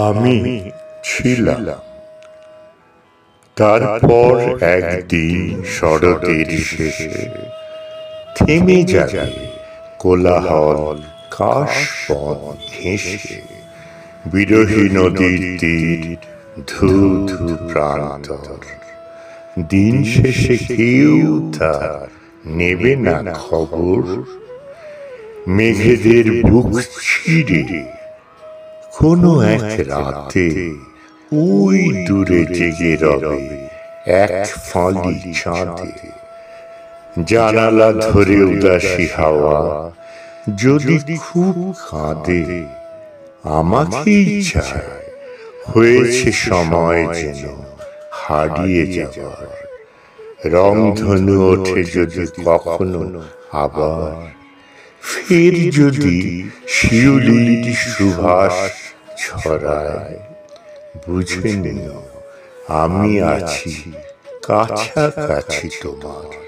আমি ছিলাম। তারপর একদিন শরতের শেষে থেমে যাবে কোলাহল কাশবন ঘেঁষে, বিরহী নদীর তীর ধু ধু প্রান্তর। দিন শেষে কেউ তার নেবে না খবর। মেঘেদের বুক ছিঁড়ে কোনো এক রাতে ওই দূরে জেগে রবে এক ফালি চাঁদে। জানালা ধরে উদাসী হাওয়া যদি খুব কাঁদে, আমাকেই চায়, হয়েছে সময় যেন হারিয়ে যাবার। রংধনু ওঠে যদি কখনো আবার, ফের যদি শিউলির সুবাস ছড়ায়, বুঝে নিও আমি আছি কাছাকাছি তোমার।